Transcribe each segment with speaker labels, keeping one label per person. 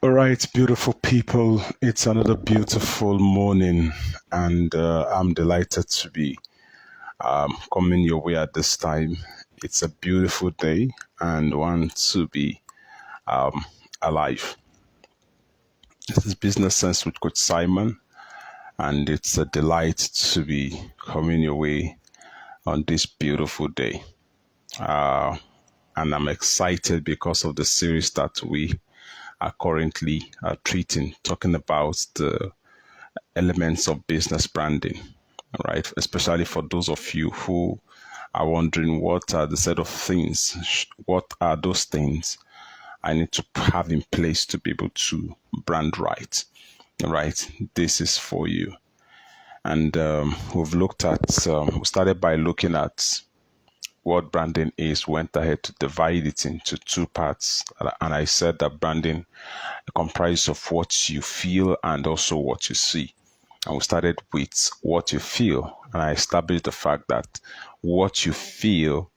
Speaker 1: All right, beautiful people. It's another beautiful morning, and I'm delighted to be coming your way at this time. It's a beautiful day and one to be alive. This is Business Sense with Coach Simon, and it's a delight to be coming your way on this beautiful day. Uh, and I'm excited because of the series that we are currently treating, talking about the elements of business branding, right? Especially for those of you who are wondering what are the set of things, what are those things I need to have in place to be able to brand right? This is for you. And we've looked at, we started by looking at what branding is, went ahead to divide it into two parts. And I said that branding comprises of what you feel and also what you see. And we started with what you feel. And I established the fact that what you feel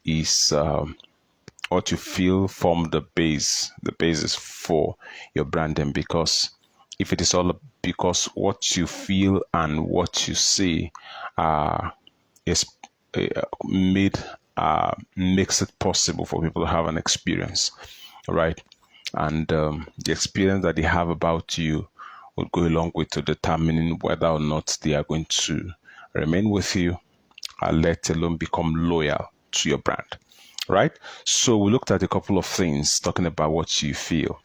Speaker 1: is what you feel from the basis for your branding. Because if it is all because what you feel and what you see is made makes it possible for people to have an experience, right? And the experience that they have about you will go along with to determining whether or not they are going to remain with you, let alone become loyal to your brand, right? So we looked at a couple of things talking about what you feel,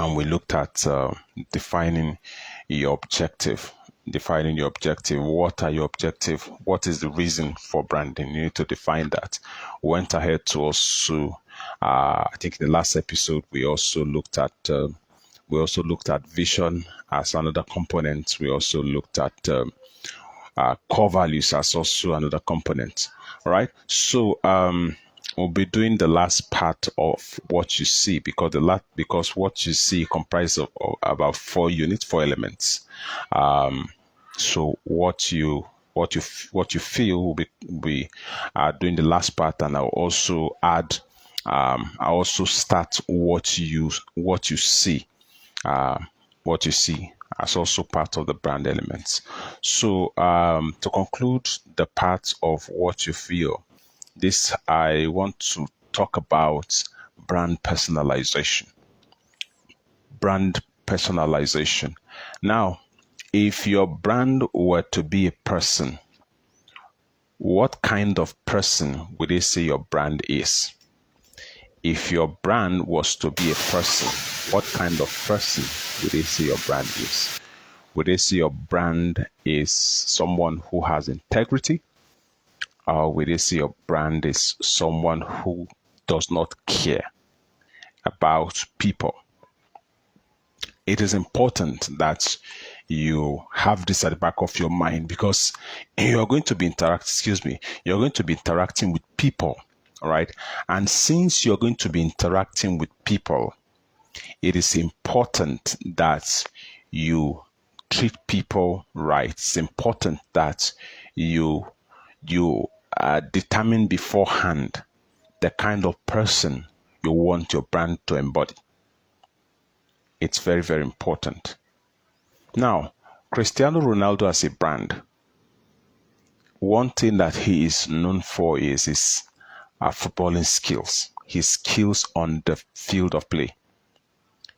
Speaker 1: and we looked at defining your objective. Defining your objective. What are your objective? What is the reason for branding? You need to define that. Went ahead to also, I think in the last episode we also looked at vision as another component. We also looked at core values as also another component. All right. So we'll be doing the last part of what you see, because what you see comprises of about 4 elements. So what you feel will be doing the last part, and I'll also add. I also start what you see. What you see as also part of the brand elements. So to conclude the part of what you feel, this I want to talk about brand personalization. Brand personalization. Now, if your brand were to be a person, what kind of person would they say your brand is? If your brand was to be a person, what kind of person would they say your brand is? Would they say your brand is someone who has integrity? Or would they say your brand is someone who does not care about people? It is important that you have this at the back of your mind, because you're going to be interacting with people, all right? And since you're going to be interacting with people, it is important that you treat people right. It's important that you determine beforehand the kind of person you want your brand to embody. It's very, very important. Now, Cristiano Ronaldo as a brand, one thing that he is known for is his footballing skills, his skills on the field of play.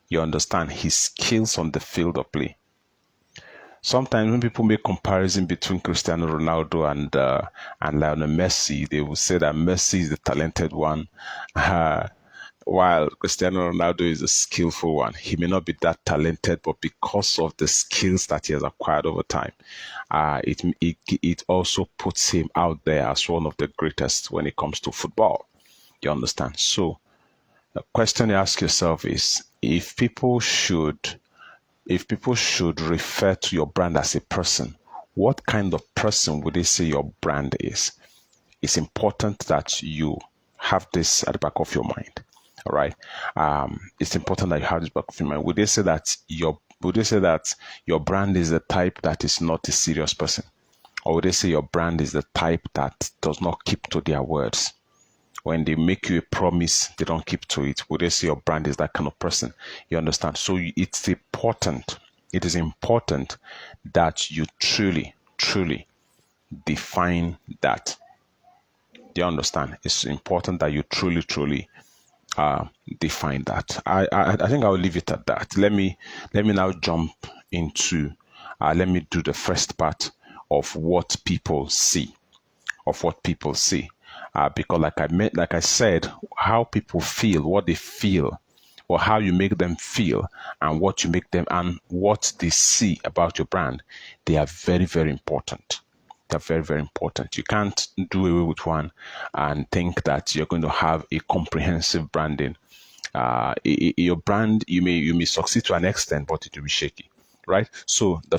Speaker 1: You understand? His skills on the field of play. Sometimes when people make comparison between Cristiano Ronaldo and Lionel Messi, they will say that Messi is the talented one, while Cristiano Ronaldo is a skillful one. He may not be that talented, but because of the skills that he has acquired over time, it also puts him out there as one of the greatest when it comes to football. You understand? So the question you ask yourself is, if people should refer to your brand as a person, what kind of person would they say your brand is? It's important that you have this at the back of your mind. All right. It's important that you have this back of your mind. Would they say that your brand is the type that is not a serious person? Or would they say your brand is the type that does not keep to their words? when they make you a promise, they don't keep to it. Would they say your brand is that kind of person? You understand? So it's important. It is important that you truly, truly define that. Do you understand? It's important that you truly, truly define that. I think I'll leave it at that. Let me now jump into let me do the first part of what people see, because like I said, how people feel, what they feel, or how you make them feel, and what you make them, and what they see about your brand, they are very, very important. They're very, very important. You can't do away with one and think that you're going to have a comprehensive branding. Your brand, you may succeed to an extent, but it will be shaky, right? So the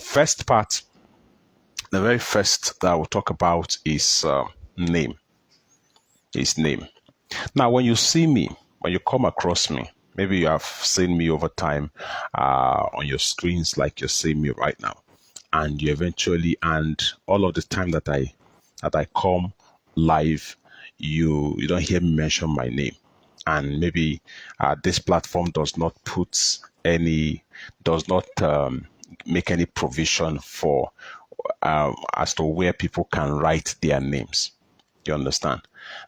Speaker 1: very first that I will talk about is name. Is name. Now, when you see me, when you come across me, maybe you have seen me over time on your screens, like you're seeing me right now, and you eventually, and all of the time that I come live, you don't hear me mention my name, and maybe this platform does not make any provision for as to where people can write their names. You understand?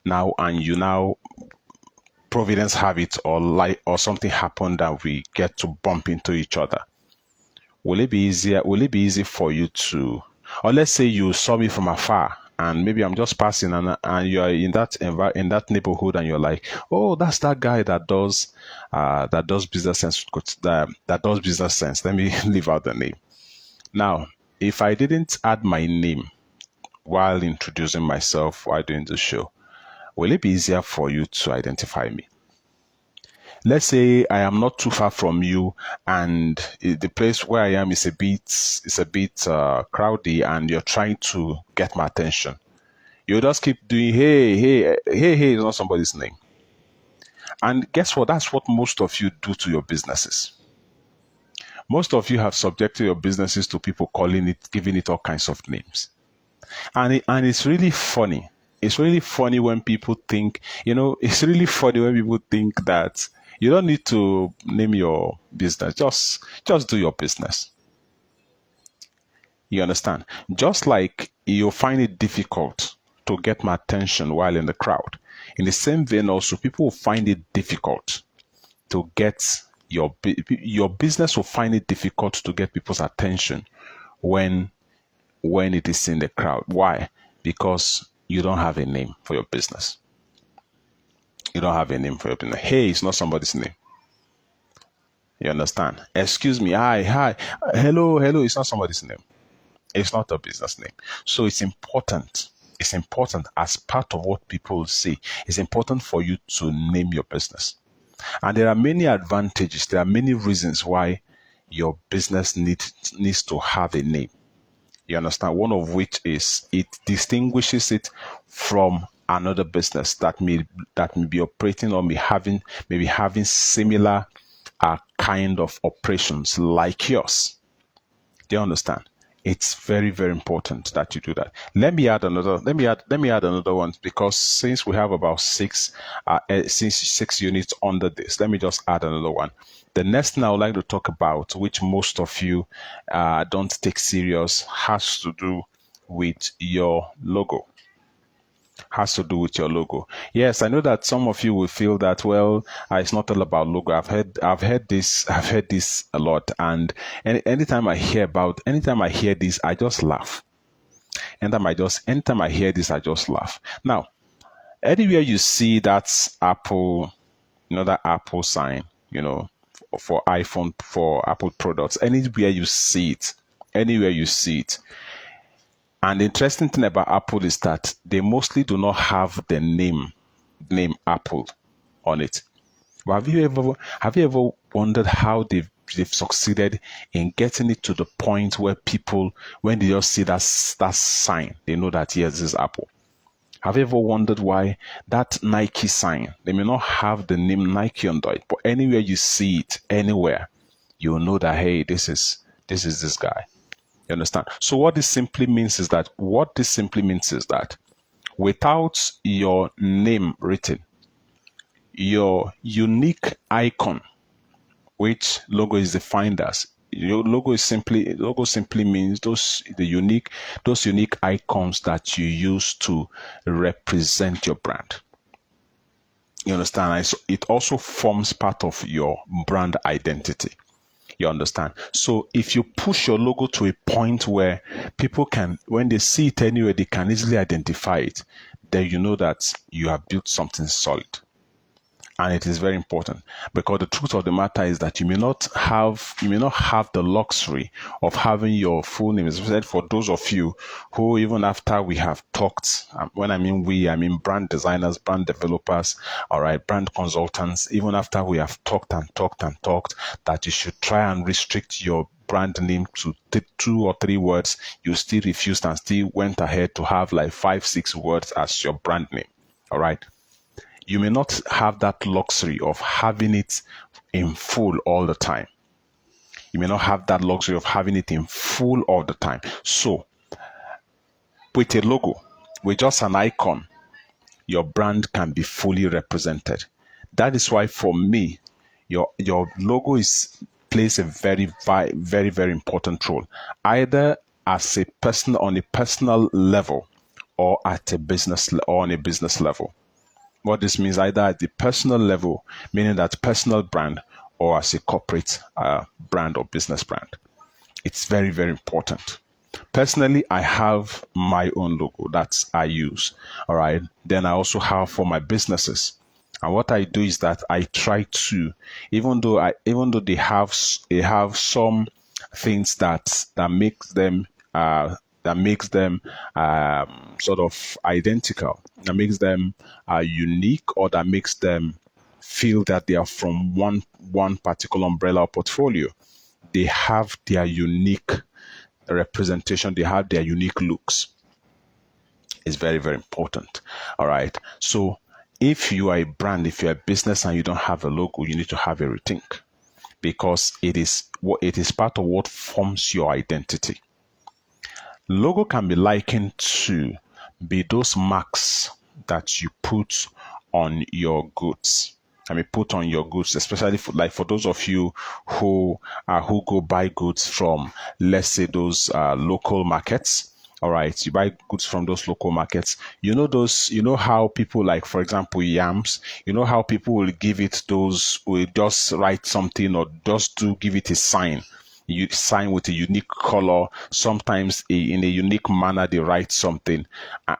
Speaker 1: Now, and you now, Providence have it, or something happened that we get to bump into each other. Will it be easy for you to, or let's say you saw me from afar, and maybe I'm just passing, and you're in that neighborhood, and you're like, oh, that's that guy that does business sense. That does business sense. Let me leave out the name. Now, if I didn't add my name while introducing myself while doing the show, will it be easier for you to identify me? Let's say I am not too far from you, and the place where I am is a bit crowded, and you're trying to get my attention. You just keep doing hey, is not somebody's name. And guess what? That's what most of you do to your businesses. Most of you have subjected your businesses to people giving it all kinds of names. And it's really funny. It's really funny when people think, it's really funny when people think that you don't need to name your business. Just do your business. You understand? Just like you find it difficult to get my attention while in the crowd, in the same vein also, people will find it difficult to get your business will find it difficult to get people's attention when it is in the crowd. Why? Because you don't have a name for your business. You don't have a name for your business. Hey, it's not somebody's name. You understand? Excuse me. Hi. Hello. It's not somebody's name. It's not a business name. So it's important. It's important as part of what people say. It's important for you to name your business. And there are many advantages. There are many reasons why your business needs to have a name. You understand? One of which is it distinguishes it from another business that may be operating or maybe having similar kind of operations like yours. Do you understand? It's very, very important that you do that. Let me add another one, because since we have about six units under this, let me just add another one. The next thing I would like to talk about, which most of you don't take serious, has to do with your logo. Yes, I know that some of you will feel that, well, it's not all about logo. I've heard this a lot, and anytime I hear this, I just laugh. Anytime I hear this, I just laugh. Now, anywhere you see that Apple, that Apple sign, for iPhone, for Apple products, anywhere you see it. And the interesting thing about Apple is that they mostly do not have the name Apple on it. But have you ever wondered how they've succeeded in getting it to the point where people, when they just see that sign, they know that yes, this is Apple? Have you ever wondered why that Nike sign, they may not have the name Nike under it, but anywhere you see it, anywhere, you'll know that, hey, this is this guy. You understand? So what this simply means is that without your name written, your unique icon, which logo is defined as. Your logo simply means those unique icons that you use to represent your brand. You understand? And so it also forms part of your brand identity. You understand? So if you push your logo to a point where people can, when they see it anywhere, they can easily identify it, then you know that you have built something solid. And it is very important, because the truth of the matter is that you may not have the luxury of having your full name, especially for those of you who, even after we have talked, when I mean we, I mean brand designers, brand developers, all right, brand consultants, even after we have talked that you should try and restrict your brand name to 2 or 3 words, you still refused and still went ahead to have like 5-6 words as your brand name. All right. You may not have that luxury of having it in full all the time. You may not have that luxury of having it in full all the time. So, with a logo, with just an icon, your brand can be fully represented. That is why, for me, your logo plays a very, very, very important role, either as a person on a personal level or at a business or on a business level. What this means, either at the personal level, meaning that personal brand, or as a corporate brand or business brand. It's very, very important. Personally, I have my own logo that I use. All right. Then I also have for my businesses. And what I do is that I try to, even though they have some things that makes them sort of identical, that makes them unique, or that makes them feel that they are from one particular umbrella or portfolio. They have their unique representation. They have their unique looks. It's very, very important. All right. So if you are a brand, if you're a business and you don't have a logo, you need to have a rethink, because it is part of what forms your identity. Logo can be likened to be those marks that you put on your goods. Put on your goods, especially for those of you who go buy goods from, let's say, those local markets. All right, you buy goods from those local markets. You know how people, like, for example, yams, you know how people will will just write something, or just give it a sign. You sign with a unique color, sometimes in a unique manner. They write something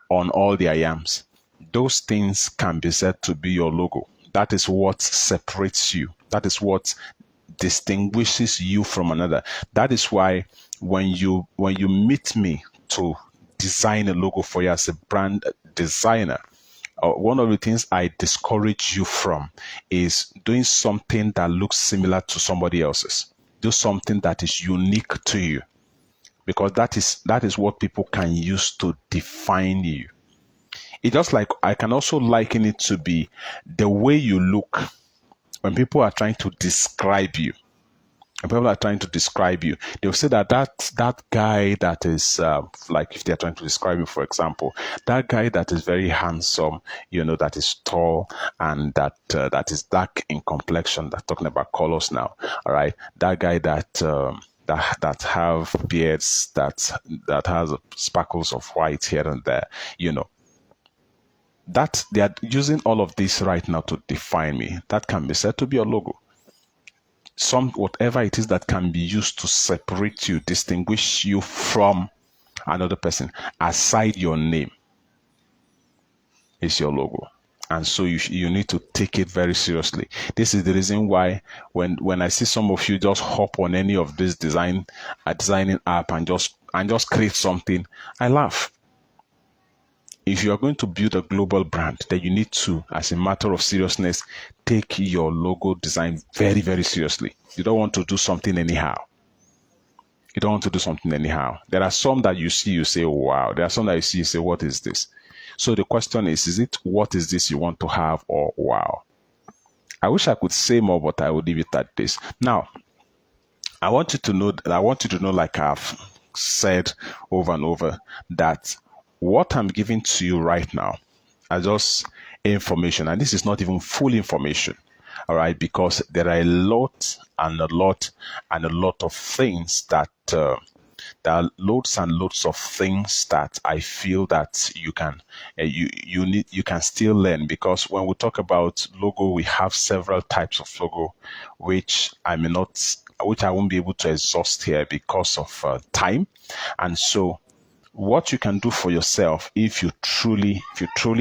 Speaker 1: on all their yams. Those things can be said to be your logo. That is what separates you. That is what distinguishes you from another. That is why when you meet me to design a logo for you as a brand designer, one of the things I discourage you from is doing something that looks similar to somebody else's. Do something that is unique to you, because that is what people can use to define you. It's just like, I can also liken it to be the way you look when people are trying to describe you. When people are trying to describe you, they'll say that guy that is like, if they're trying to describe you, for example, that guy that is very handsome, that is tall, and that is dark in complexion. That's talking about colors now. All right, that guy that have beards, that has sparkles of white here and there. That they are using all of this right now to define me. That can be said to be your logo. Whatever it is that can be used to separate you, distinguish you from another person, aside your name, is your logo. And so you need to take it very seriously. This is the reason why when I see some of you just hop on any of this designing app and just create something, I laugh. If you are going to build a global brand, then you need to, as a matter of seriousness, take your logo design very, very seriously. You don't want to do something anyhow. There are some that you see, you say, wow. There are some that you see, you say, what is this? So the question is it what is this you want to have, or wow? I wish I could say more, but I will leave it at this. Now, I want you to know, like I've said over and over, that what I'm giving to you right now are just information, and this is not even full information. All right, because there are a lot and a lot and a lot of things that there are loads and loads of things that I feel that you can you can still learn, because when we talk about logo, we have several types of logo, which I won't be able to exhaust here because of time, and so what you can do for yourself, if you truly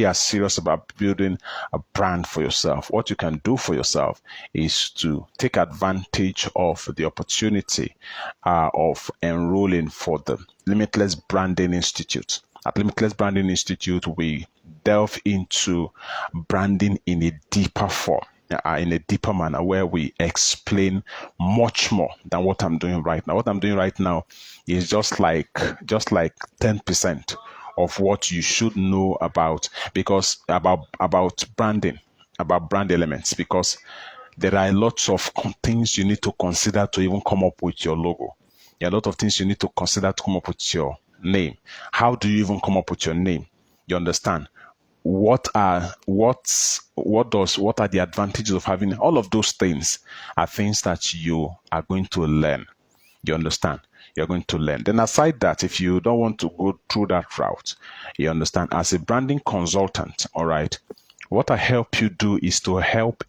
Speaker 1: are serious about building a brand for yourself, what you can do for yourself is to take advantage of the opportunity of enrolling for the Limitless Branding Institute. At Limitless Branding Institute, we delve into branding in a deeper form, in a deeper manner, where we explain much more than what I'm doing right now. What I'm doing right now is just like 10% of what you should know about, because about branding, about brand elements, because there are lots of things you need to consider to even come up with your logo. There are a lot of things you need to consider to come up with your name. How do you even come up with your name? You understand? What are the advantages of having all of those things? Are things that you are going to learn. You understand? You're going to learn. Then aside that, if you don't want to go through that route, you understand, as a branding consultant, all right, what I help you do is to help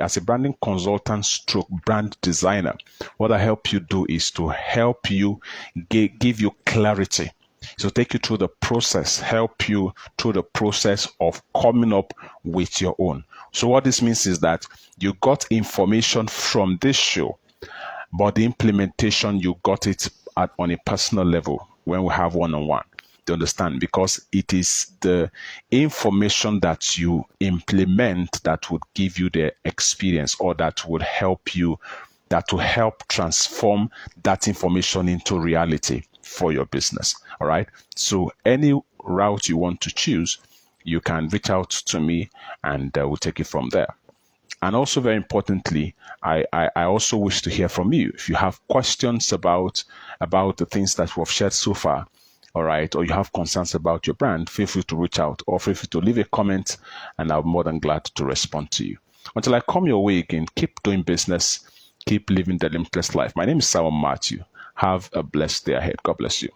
Speaker 1: as a branding consultant stroke brand designer, what I help you do is to help you give you clarity. So take you through the process, help you through the process of coming up with your own. So what this means is that you got information from this show, but the implementation, you got it on a personal level when we have one-on-one. Do you understand? Because it is the information that you implement that would give you the experience, or that would help you, that will help transform that information into reality for your business. All right. So any route you want to choose, you can reach out to me, and we'll take it from there. And also, very importantly, I also wish to hear from you. If you have questions about the things that we've shared so far, all right, or you have concerns about your brand, feel free to reach out, or feel free to leave a comment, and I'm more than glad to respond to you. Until I come your way again, keep doing business, keep living the limitless life. My name is Simon Matthew. Have a blessed day ahead. God bless you.